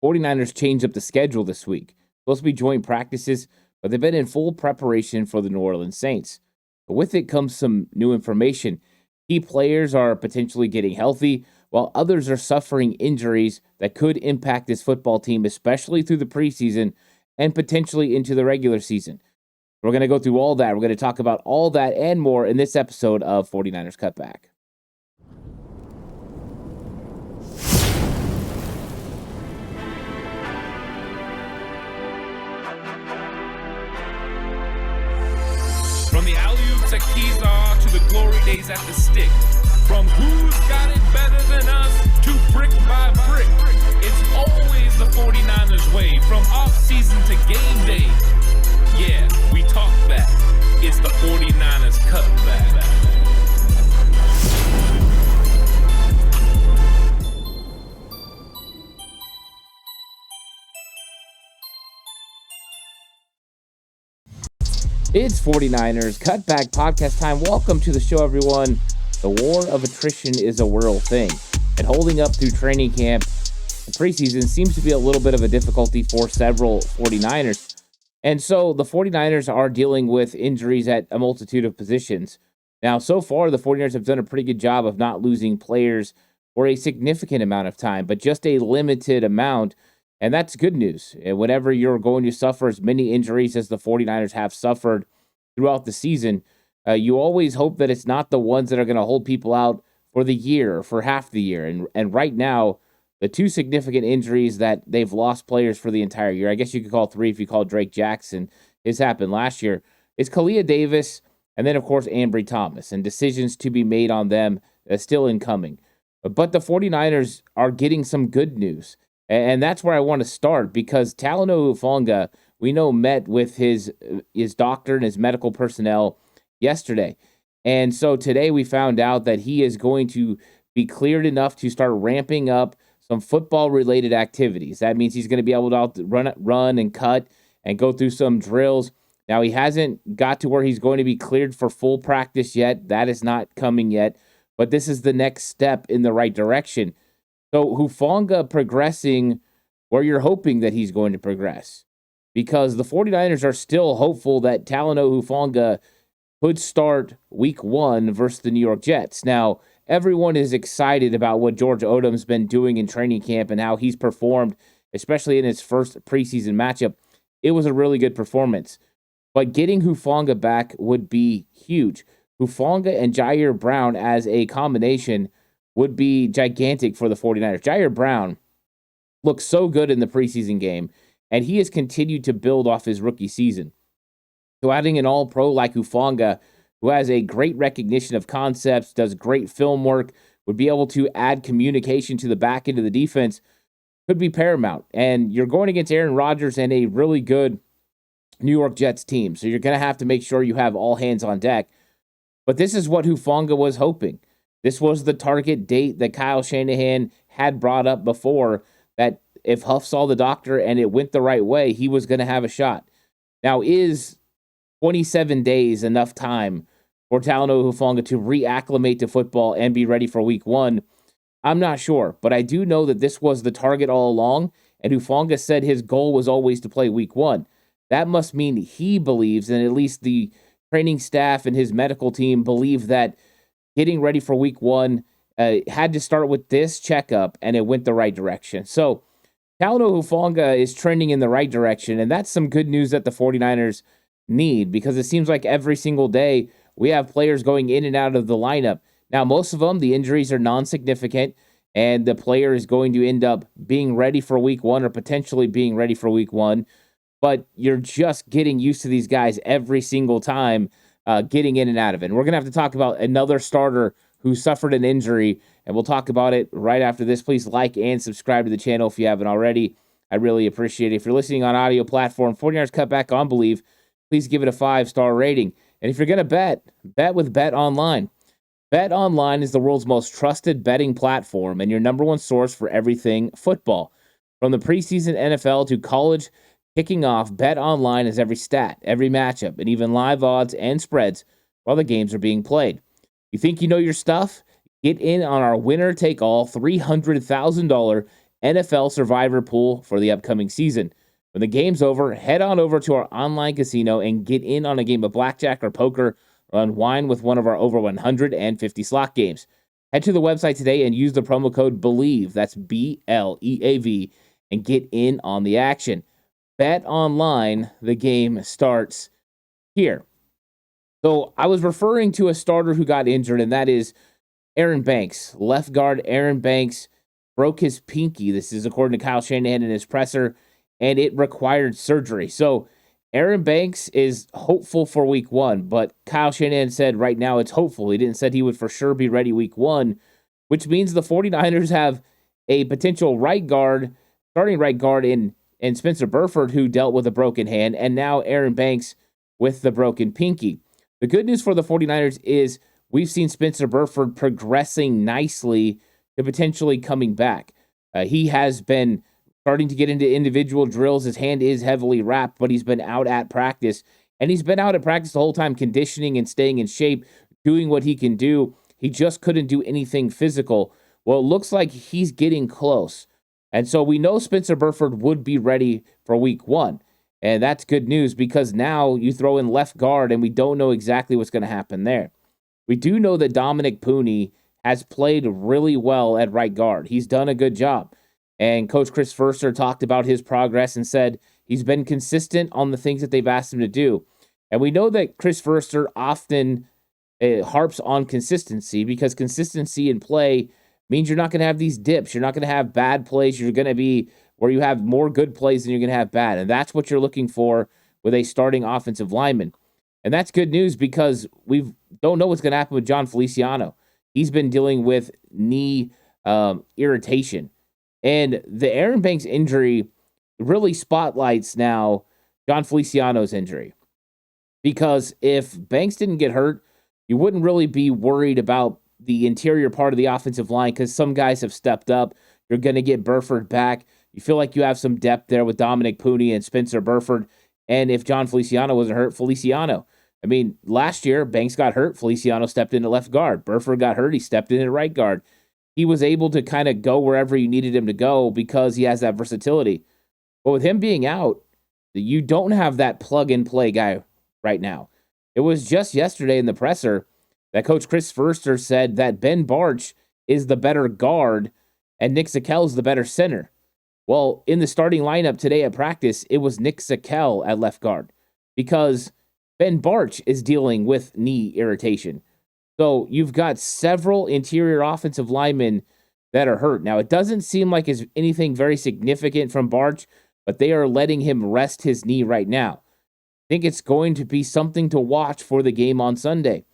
49ers changed up the schedule this week. Supposed to be joint practices, but they've been in full preparation for the New Orleans Saints. But with it comes some new information. Key players are potentially getting healthy, while others are suffering injuries that could impact this football team, especially through the preseason and potentially into the regular season. We're going to go through all that. We're going to talk about all that and more in this episode of 49ers Cutback. From the alley-oops at Kezar to the glory days at the stick. From who's got it better than us to brick by brick. It's always the 49ers way. From off-season to game day. Yeah, we talk back. It's the 49ers Cutback. It's 49ers Cutback podcast time. Welcome to the show, everyone. The war of attrition is a real thing. And holding up through training camp, the preseason seems to be a little bit of a difficulty for several 49ers. And so the 49ers are dealing with injuries at a multitude of positions. Now, so far, the 49ers have done a pretty good job of not losing players for a significant amount of time, but just a limited amount. And that's good news. And whenever you're going to suffer as many injuries as the 49ers have suffered throughout the season, you always hope that it's not the ones that are going to hold people out for the year or for half the year. And right now, the two significant injuries that they've lost players for the entire year, I guess you could call three if you call Drake Jackson, his happened last year, is Kalia Davis and then, of course, Ambry Thomas. And decisions to be made on them still incoming. But the 49ers are getting some good news. And that's where I want to start, because Talanoa Hufanga, we know, met with his doctor and his medical personnel yesterday. And so today we found out that he is going to be cleared enough to start ramping up some football-related activities. That means he's going to be able to run and cut and go through some drills. Now, he hasn't got to where he's going to be cleared for full practice yet. That is not coming yet. But this is the next step in the right direction. So Hufanga progressing where you're hoping that he's going to progress, because the 49ers are still hopeful that Talanoa Hufanga could start week 1 versus the New York Jets. Now, everyone is excited about what George Odom's been doing in training camp and how he's performed, especially in his first preseason matchup. It was a really good performance. But getting Hufanga back would be huge. Hufanga and Jair Brown as a combination would be gigantic for the 49ers. Jair Brown looked so good in the preseason game, and he has continued to build off his rookie season. So adding an all-pro like Hufanga, who has a great recognition of concepts, does great film work, would be able to add communication to the back end of the defense, could be paramount. And you're going against Aaron Rodgers and a really good New York Jets team, so you're going to have to make sure you have all hands on deck. But this is what Hufanga was hoping. This was the target date that Kyle Shanahan had brought up before, that if Huff saw the doctor and it went the right way, he was going to have a shot. Now, is 27 days enough time for Talanoa Hufanga to reacclimate to football and be ready for week 1? I'm not sure, but I do know that this was the target all along, and Hufanga said his goal was always to play week 1. That must mean he believes, and at least the training staff and his medical team believe, that getting ready for week 1 had to start with this checkup, and it went the right direction. So Talanoa Hufanga is trending in the right direction, and that's some good news that the 49ers need, because it seems like every single day we have players going in and out of the lineup. Now, most of them, the injuries are non-significant, and the player is going to end up being ready for week 1 or potentially being ready for week 1. But you're just getting used to these guys every single time getting in and out of it. And we're going to have to talk about another starter who suffered an injury, and we'll talk about it right after this. Please like and subscribe to the channel if you haven't already. I really appreciate it. If you're listening on audio platform, 49ers Cutback on Believe, please give it a 5-star rating. And if you're going to bet with Bet Online. Bet Online is the world's most trusted betting platform and your number one source for everything football. From the preseason NFL to college kicking off, Bet Online has every stat, every matchup, and even live odds and spreads while the games are being played. You think you know your stuff? Get in on our winner-take-all $300,000 NFL Survivor pool for the upcoming season. When the game's over, head on over to our online casino and get in on a game of blackjack or poker or unwind with one of our over 150 slot games. Head to the website today and use the promo code BELIEVE, that's BLEAV, and get in on the action. Bet online, the game starts here. So I was referring to a starter who got injured, and that is Aaron Banks. Left guard Aaron Banks broke his pinky. This is according to Kyle Shanahan in his presser, and it required surgery. So Aaron Banks is hopeful for week 1, but Kyle Shanahan said right now it's hopeful. He didn't say he would for sure be ready week 1, which means the 49ers have a potential right guard, starting right guard in Spencer Burford, who dealt with a broken hand, and now Aaron Banks with the broken pinky. The good news for the 49ers is we've seen Spencer Burford progressing nicely to potentially coming back. He has been starting to get into individual drills. His hand is heavily wrapped, but he's been out at practice. And he's been out at practice the whole time, conditioning and staying in shape, doing what he can do. He just couldn't do anything physical. Well, it looks like he's getting close. And so we know Spencer Burford would be ready for week 1. And that's good news because now you throw in left guard and we don't know exactly what's going to happen there. We do know that Dominic Pooney has played really well at right guard. He's done a good job. And Coach Chris Foerster talked about his progress and said he's been consistent on the things that they've asked him to do. And we know that Chris Foerster often harps on consistency because consistency in play means you're not going to have these dips. You're not going to have bad plays. You're going to be where you have more good plays than you're going to have bad. And that's what you're looking for with a starting offensive lineman. And that's good news because we don't know what's going to happen with John Feliciano. He's been dealing with knee irritation. And the Aaron Banks injury really spotlights now John Feliciano's injury. Because if Banks didn't get hurt, you wouldn't really be worried about the interior part of the offensive line because some guys have stepped up. You're going to get Burford back. You feel like you have some depth there with Dominic Pooney and Spencer Burford. And if John Feliciano wasn't hurt, Feliciano. I mean, last year, Banks got hurt. Feliciano stepped into left guard. Burford got hurt. He stepped into right guard. He was able to kind of go wherever you needed him to go because he has that versatility. But with him being out, you don't have that plug-and-play guy right now. It was just yesterday in the presser that Coach Chris Foerster said that Ben Bartch is the better guard and Nick Zakelj is the better center. Well, in the starting lineup today at practice, it was Nick Zakelj at left guard because Ben Bartch is dealing with knee irritation. So you've got several interior offensive linemen that are hurt. Now, it doesn't seem like it's anything very significant from Bartch, but they are letting him rest his knee right now. I think it's going to be something to watch for the game on Sunday.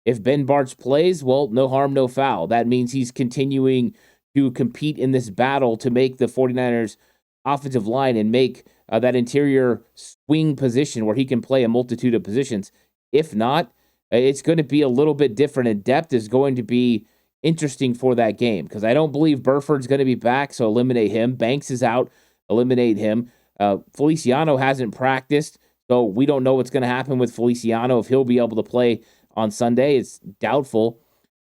If Ben Bartch plays, well, no harm, no foul. That means he's continuing to compete in this battle to make the 49ers offensive line and make that interior swing position where he can play a multitude of positions. If not, it's going to be a little bit different, and depth is going to be interesting for that game because I don't believe Burford's going to be back, so eliminate him. Banks is out, eliminate him. Feliciano hasn't practiced, so we don't know what's going to happen with Feliciano. If he'll be able to play on Sunday, it's doubtful.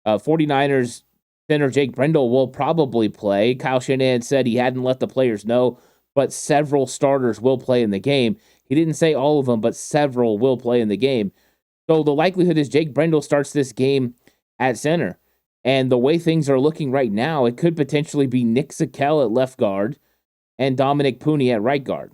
49ers center Jake Brendel will probably play. Kyle Shanahan said he hadn't let the players know, but several starters will play in the game. He didn't say all of them, but several will play in the game. So the likelihood is Jake Brendel starts this game at center. And the way things are looking right now, it could potentially be Nick Zakelj at left guard and Dominic Pooney at right guard.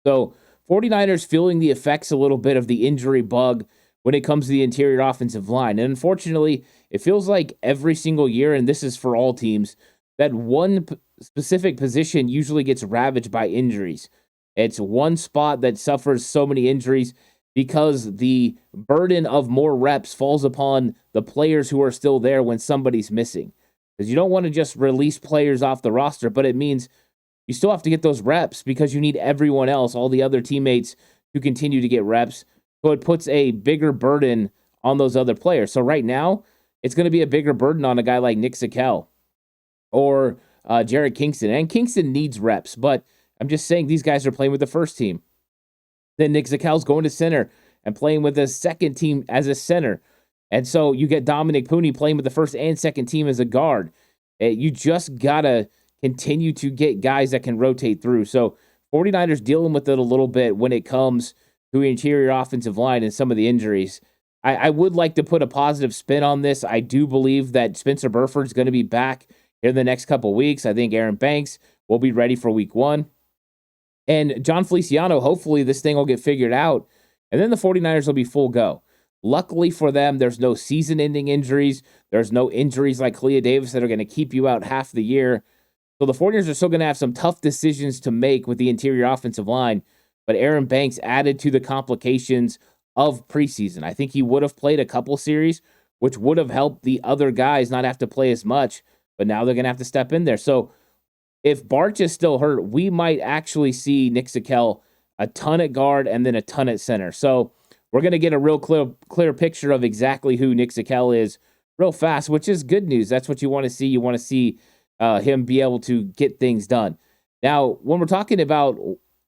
So 49ers feeling the effects a little bit of the injury bug when it comes to the interior offensive line. And unfortunately, it feels like every single year, and this is for all teams, that one specific position usually gets ravaged by injuries. It's one spot that suffers so many injuries because the burden of more reps falls upon the players who are still there when somebody's missing. Because you don't want to just release players off the roster, but it means you still have to get those reps because you need everyone else, all the other teammates, to continue to get reps. So it puts a bigger burden on those other players. So right now, it's going to be a bigger burden on a guy like Nick Zakelj or Jared Kingston. And Kingston needs reps, but I'm just saying these guys are playing with the first team. Then Nick Zakel's going to center and playing with the second team as a center. And so you get Dominic Pooney playing with the first and second team as a guard. You just got to continue to get guys that can rotate through. So 49ers dealing with it a little bit when it comes to interior offensive line and some of the injuries. I would like to put a positive spin on this. I do believe that Spencer Burford's going to be back in the next couple weeks. I think Aaron Banks will be ready for week 1. And John Feliciano, hopefully this thing will get figured out, and then the 49ers will be full go. Luckily for them, there's no season-ending injuries. There's no injuries like Clea Davis that are going to keep you out half the year. So the 49ers are still going to have some tough decisions to make with the interior offensive line, but Aaron Banks added to the complications of preseason. I think he would have played a couple series, which would have helped the other guys not have to play as much, but now they're going to have to step in there. So if Barch is still hurt, we might actually see Nick Zakelj a ton at guard and then a ton at center. So we're going to get a real clear picture of exactly who Nick Zakelj is real fast, which is good news. That's what you want to see. You want to see him be able to get things done. Now, when we're talking about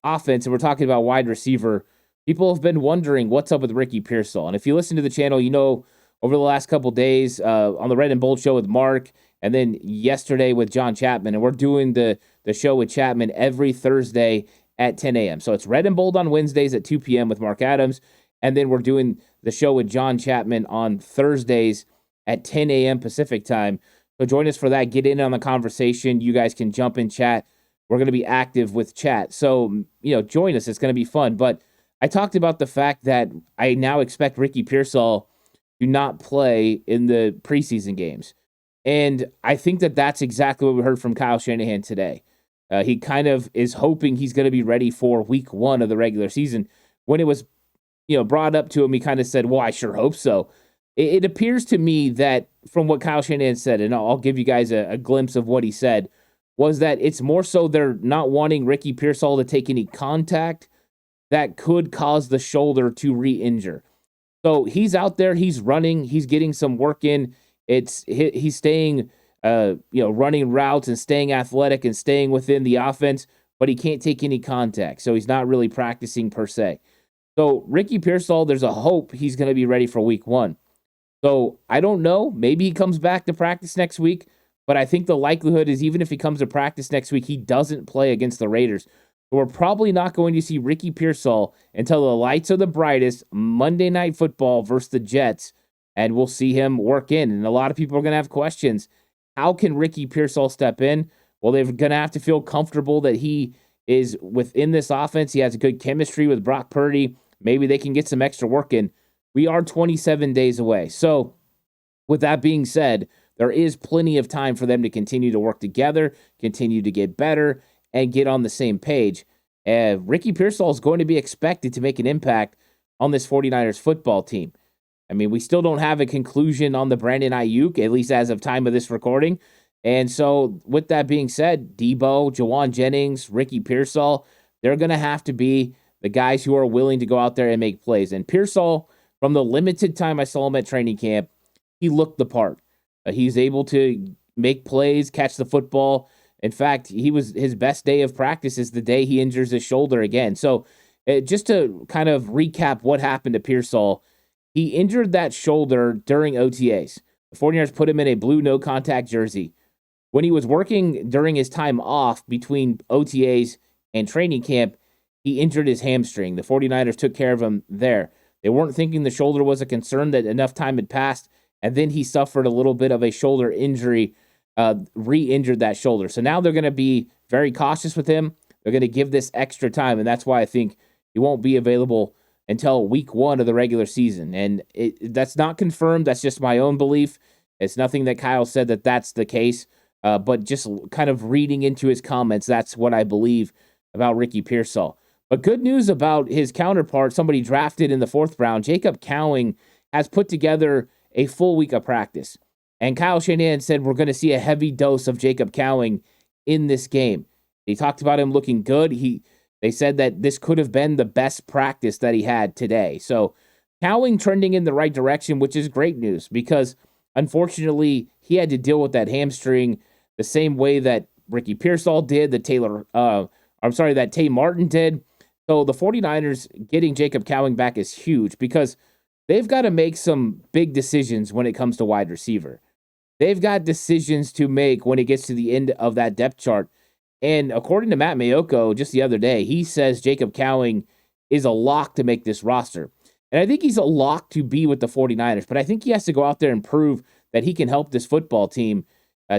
offense and we're talking about wide receiver, people have been wondering what's up with Ricky Pearsall. And if you listen to the channel, you know over the last couple days on the Red and Bold show with Mark, and then yesterday with John Chapman, and we're doing the show with Chapman every Thursday at 10 a.m. So it's Red and Bold on Wednesdays at 2 p.m. with Mark Adams, and then we're doing the show with John Chapman on Thursdays at 10 a.m. Pacific time. So join us for that. Get in on the conversation. You guys can jump in chat. We're going to be active with chat. So, join us. It's going to be fun. But I talked about the fact that I now expect Ricky Pearsall to not play in the preseason games. And I think that that's exactly what we heard from Kyle Shanahan today. He kind of is hoping he's going to be ready for week 1 of the regular season. When it was, brought up to him, he kind of said, well, I sure hope so. It appears to me that from what Kyle Shanahan said, and I'll give you guys a glimpse of what he said, was that it's more so they're not wanting Ricky Pearsall to take any contact that could cause the shoulder to re-injure. So he's out there, he's running, he's getting some work in. He's staying, running routes and staying athletic and staying within the offense, but he can't take any contact. So he's not really practicing per se. So Ricky Pearsall, there's a hope he's going to be ready for week 1. So I don't know. Maybe he comes back to practice next week, but I think the likelihood is even if he comes to practice next week, he doesn't play against the Raiders. So we're probably not going to see Ricky Pearsall until the lights are the brightest, Monday Night Football versus the Jets, and we'll see him work in. And a lot of people are going to have questions. How can Ricky Pearsall step in? Well, they're going to have to feel comfortable that he is within this offense. He has a good chemistry with Brock Purdy. Maybe they can get some extra work in. We are 27 days away. So with that being said, there is plenty of time for them to continue to work together, continue to get better, and get on the same page. Ricky Pearsall is going to be expected to make an impact on this 49ers football team. I mean, we still don't have a conclusion on the Brandon Ayuk, at least as of time of this recording. And so with that being said, Debo, Jawan Jennings, Ricky Pearsall, they're going to have to be the guys who are willing to go out there and make plays. And Pearsall, from the limited time I saw him at training camp, he looked the part. He's able to make plays, catch the football. In fact, his best day of practice is the day he injures his shoulder again. So just to kind of recap what happened to Pearsall, he injured that shoulder during OTAs. The 49ers put him in a blue no-contact jersey. When he was working during his time off between OTAs and training camp, he injured his hamstring. The 49ers took care of him there. They weren't thinking the shoulder was a concern, that enough time had passed, and then he suffered a little bit of a shoulder injury, re-injured that shoulder. So now they're going to be very cautious with him. They're going to give this extra time, and that's why I think he won't be available until week 1 of the regular season. And that's not confirmed. That's just my own belief. It's nothing that Kyle said that that's the case, but just kind of reading into his comments, that's what I believe about Ricky Pearsall. But good news about his counterpart, somebody drafted in the 4th round, Jacob Cowing, has put together a full week of practice. And Kyle Shanahan said we're going to see a heavy dose of Jacob Cowing in this game. He talked about him looking good. They said that this could have been the best practice that he had today. So Cowing trending in the right direction, which is great news because unfortunately he had to deal with that hamstring the same way that Ricky Pearsall did, that Tay Martin did. So the 49ers getting Jacob Cowing back is huge because they've got to make some big decisions when it comes to wide receiver. they've got decisions to make when it gets to the end of that depth chart. And according to Matt Mayoko just the other day, he says Jacob Cowing is a lock to make this roster. And I think he's a lock to be with the 49ers, but I think he has to go out there and prove that he can help this football team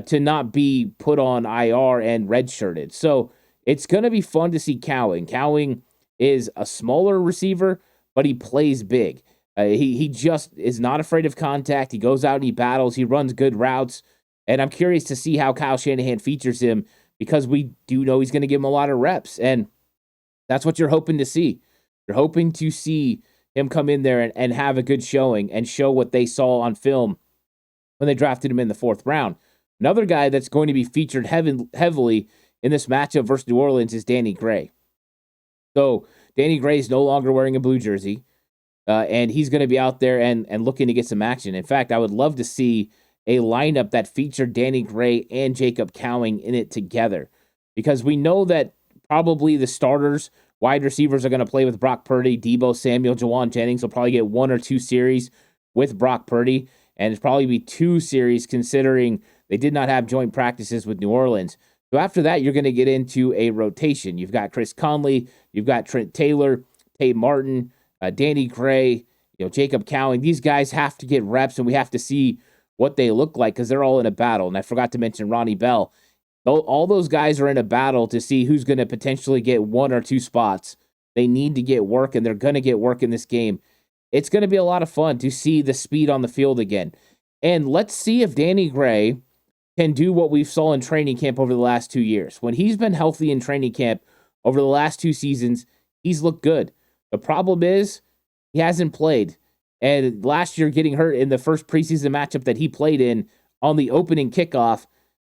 to not be put on IR and redshirted. So it's going to be fun to see Cowing. Cowing is a smaller receiver, but he plays big. He just is not afraid of contact. He goes out and he battles. He runs good routes. And I'm curious to see how Kyle Shanahan features him because we do know he's going to give him a lot of reps. And that's what you're hoping to see. You're hoping to see him come in there and have a good showing and show what they saw on film when they drafted him in the 4th round. Another guy that's going to be featured heavily in this matchup versus New Orleans is Danny Gray. So Danny Gray is no longer wearing a blue jersey, and he's going to be out there and looking to get some action. In fact, I would love to see a lineup that featured Danny Gray and Jacob Cowing in it together, because we know that probably the starters, wide receivers, are going to play with Brock Purdy, Deebo Samuel, Jawan Jennings will probably get 1 or 2 series with Brock Purdy, and it's probably be 2 series considering they did not have joint practices with New Orleans. So after that, you're going to get into a rotation. You've got Chris Conley, you've got Trent Taylor, Tate Martin, Danny Gray, Jacob Cowing. These guys have to get reps, and we have to see what they look like because they're all in a battle. And I forgot to mention Ronnie Bell. All those guys are in a battle to see who's going to potentially get 1 or 2 spots. They need to get work, and they're going to get work in this game. It's going to be a lot of fun to see the speed on the field again. And let's see if Danny Gray can do what we saw in training camp over the last 2 years. When he's been healthy in training camp over the last 2 seasons, he's looked good. The problem is he hasn't played. And last year, getting hurt in the first preseason matchup that he played in on the opening kickoff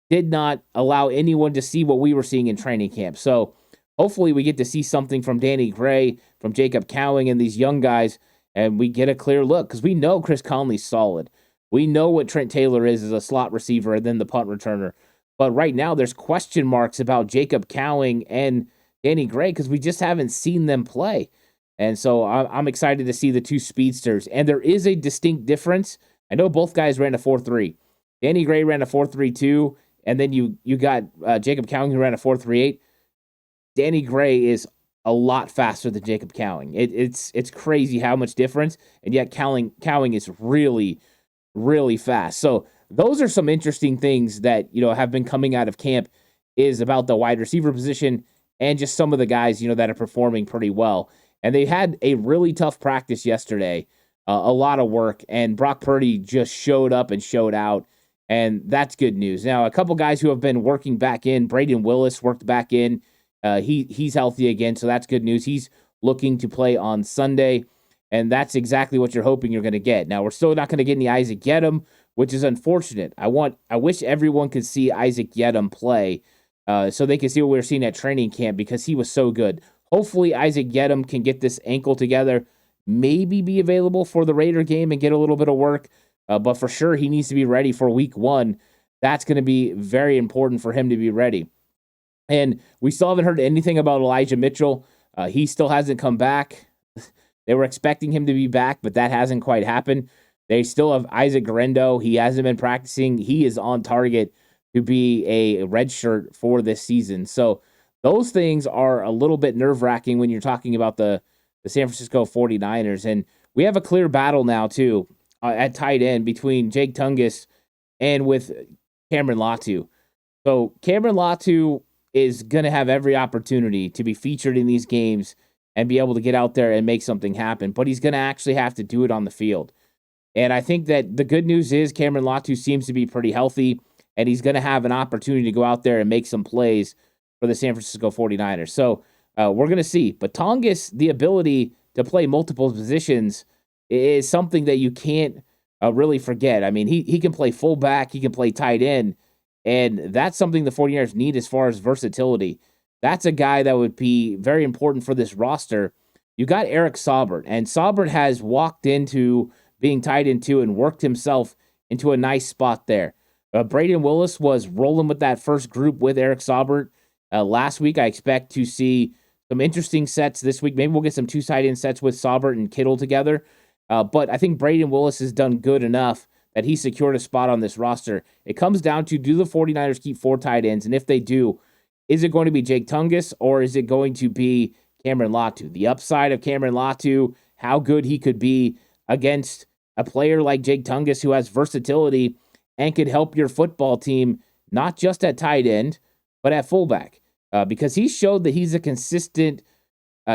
did not allow anyone to see what we were seeing in training camp. So hopefully we get to see something from Danny Gray, from Jacob Cowing, and these young guys, and we get a clear look because we know Chris Conley's solid. We know what Trent Taylor is as a slot receiver and then the punt returner. But right now there's question marks about Jacob Cowing and Danny Gray because we just haven't seen them play. And so I'm excited to see the 2 speedsters. And there is a distinct difference. I know both guys ran a 4.3. Danny Gray ran a 4.32, and then you got Jacob Cowing who ran a 4.38. Danny Gray is a lot faster than Jacob Cowing. It's crazy how much difference, and yet Cowing is really, really fast. So those are some interesting things that have been coming out of camp is about the wide receiver position and just some of the guys that are performing pretty well. And they had a really tough practice yesterday, a lot of work, and Brock Purdy just showed up and showed out, and that's good news. Now, a couple guys who have been working back in, Braden Willis worked back in. He's healthy again, so that's good news. He's looking to play on Sunday, and that's exactly what you're hoping you're going to get. Now, we're still not going to get any Isaac Yedem, which is unfortunate. I wish everyone could see Isaac Yedem play so they could see what we were seeing at training camp because he was so good. Hopefully, Isaac Yedem can get this ankle together, maybe be available for the Raider game and get a little bit of work. But for sure, he needs to be ready for week 1. That's going to be very important for him to be ready. And we still haven't heard anything about Elijah Mitchell. He still hasn't come back. They were expecting him to be back, but that hasn't quite happened. They still have Isaac Garendo. He hasn't been practicing. He is on target to be a redshirt for this season. So those things are a little bit nerve-wracking when you're talking about the San Francisco 49ers. And we have a clear battle now, too, at tight end between Jake Tungus and with Cameron Latu. So Cameron Latu is going to have every opportunity to be featured in these games and be able to get out there and make something happen. But he's going to actually have to do it on the field. And I think that the good news is Cameron Latu seems to be pretty healthy, and he's going to have an opportunity to go out there and make some plays for the San Francisco 49ers. So we're going to see. But Tongus, the ability to play multiple positions is something that you can't really forget. I mean, he can play fullback, he can play tight end, and that's something the 49ers need as far as versatility. That's a guy that would be very important for this roster. You got Eric Saubert, and Saubert has walked into being tight end 2 and worked himself into a nice spot there. Braden Willis was rolling with that first group with Eric Saubert. Last week, I expect to see some interesting sets this week. Maybe we'll get some 2 tight end sets with Saubert and Kittle together. But I think Braden Willis has done good enough that he secured a spot on this roster. It comes down to, do the 49ers keep 4 tight ends? And if they do, is it going to be Jake Tungus or is it going to be Cameron Latu? The upside of Cameron Latu, how good he could be against a player like Jake Tungus who has versatility and could help your football team, not just at tight end, but at fullback. Because he showed that he's a consistent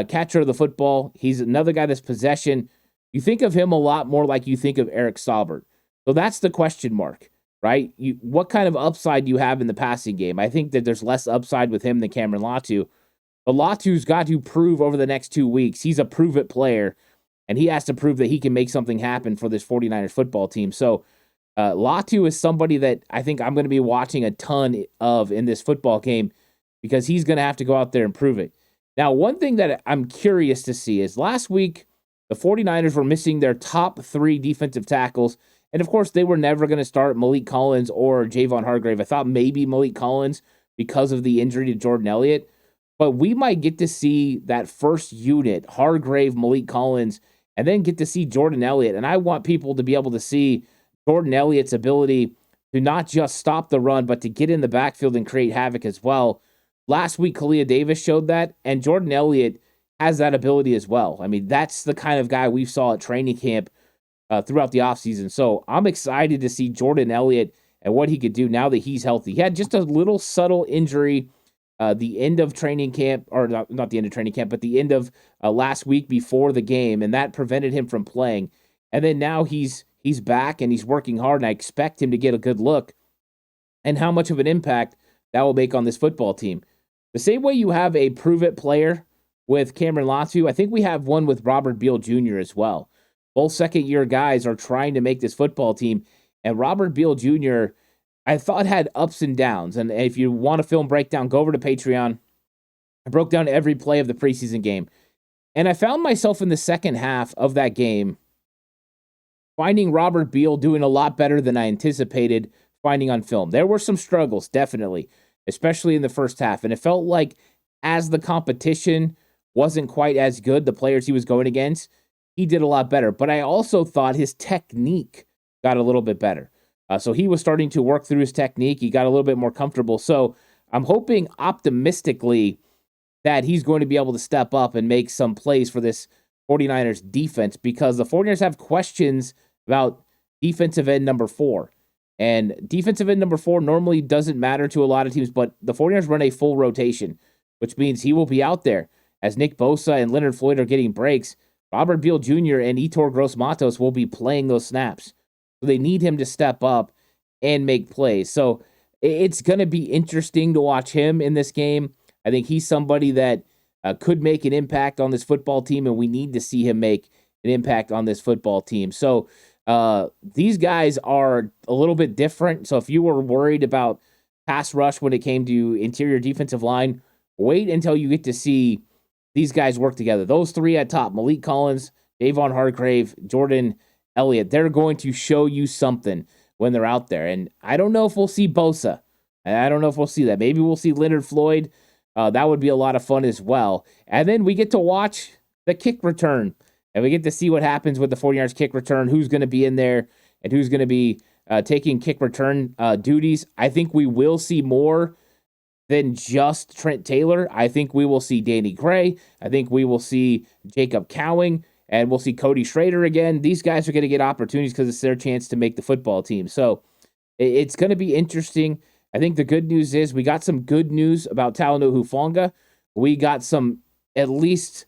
catcher of the football. He's another guy that's possession. You think of him a lot more like you think of Eric Saubert. So that's the question mark, right? What kind of upside do you have in the passing game? I think that there's less upside with him than Cameron Latu. But Latu's got to prove over the next 2 weeks. He's a prove-it player, and he has to prove that he can make something happen for this 49ers football team. So Latu is somebody that I think I'm going to be watching a ton of in this football game because he's going to have to go out there and prove it. Now, one thing that I'm curious to see is last week, the 49ers were missing their top 3 defensive tackles. And, of course, they were never going to start Malik Collins or Javon Hargrave. I thought maybe Malik Collins because of the injury to Jordan Elliott. But we might get to see that first unit, Hargrave, Malik Collins, and then get to see Jordan Elliott. And I want people to be able to see Jordan Elliott's ability to not just stop the run, but to get in the backfield and create havoc as well. Last week, Kalia Davis showed that, and Jordan Elliott has that ability as well. I mean, that's the kind of guy we saw at training camp throughout the offseason. So I'm excited to see Jordan Elliott and what he could do now that he's healthy. He had just a little subtle injury the end of training camp, or not the end of training camp, but the end of last week before the game, and that prevented him from playing. And then now he's back and he's working hard, and I expect him to get a good look and how much of an impact that will make on this football team. The same way you have a prove-it player with Cameron Latu, I think we have one with Robert Beal Jr. as well. Both second-year guys are trying to make this football team, and Robert Beal Jr., I thought had ups and downs. And if you want a film breakdown, go over to Patreon. I broke down every play of the preseason game. And I found myself in the second half of that game finding Robert Beal doing a lot better than I anticipated finding on film. There were some struggles, definitely, especially in the first half. And it felt like as the competition wasn't quite as good, the players he was going against, he did a lot better. But I also thought his technique got a little bit better. So he was starting to work through his technique. He got a little bit more comfortable. So I'm hoping optimistically that he's going to be able to step up and make some plays for this 49ers defense, because the 49ers have questions about defensive end number 4. And defensive end number 4 normally doesn't matter to a lot of teams, but the 49ers run a full rotation, which means he will be out there as Nick Bosa and Leonard Floyd are getting breaks. Robert Beal Jr. and Yetur Gross-Matos will be playing those snaps. So they need him to step up and make plays. So it's going to be interesting to watch him in this game. I think he's somebody that could make an impact on this football team, and we need to see him make an impact on this football team. So these guys are a little bit different. So if you were worried about pass rush when it came to interior defensive line, wait until you get to see these guys work together. Those 3 at top, Malik Collins, Javon Hargrave, Jordan Elliott, they're going to show you something when they're out there. And I don't know if we'll see Bosa. I don't know if we'll see that. Maybe we'll see Leonard Floyd. That would be a lot of fun as well. And then we get to watch the kick return. And we get to see what happens with the 49ers kick return, who's going to be in there and who's going to be taking kick return duties. I think we will see more than just Trent Taylor. I think we will see Danny Gray. I think we will see Jacob Cowing. And we'll see Cody Schrader again. These guys are going to get opportunities because it's their chance to make the football team. So it's going to be interesting. I think the good news is we got some good news about Talanoa Hufanga. We got some at least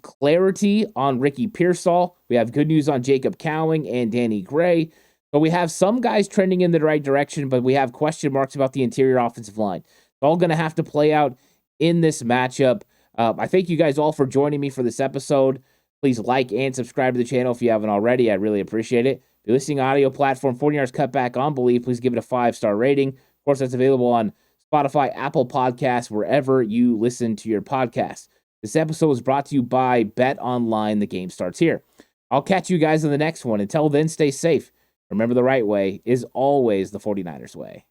clarity on Ricky Pearsall. We have good news on Jacob Cowing and Danny Gray. But we have some guys trending in the right direction, but we have question marks about the interior offensive line. It's all going to have to play out in this matchup. I thank you guys all for joining me for this episode. Please like and subscribe to the channel if you haven't already. I really appreciate it. If you're listening audio platform, 49ers Cutback on Believe, please give it a 5-star rating. Of course, that's available on Spotify, Apple Podcasts, wherever you listen to your podcasts. This episode was brought to you by Bet Online. The game starts here. I'll catch you guys in the next one. Until then, stay safe. Remember, the right way is always the 49ers way.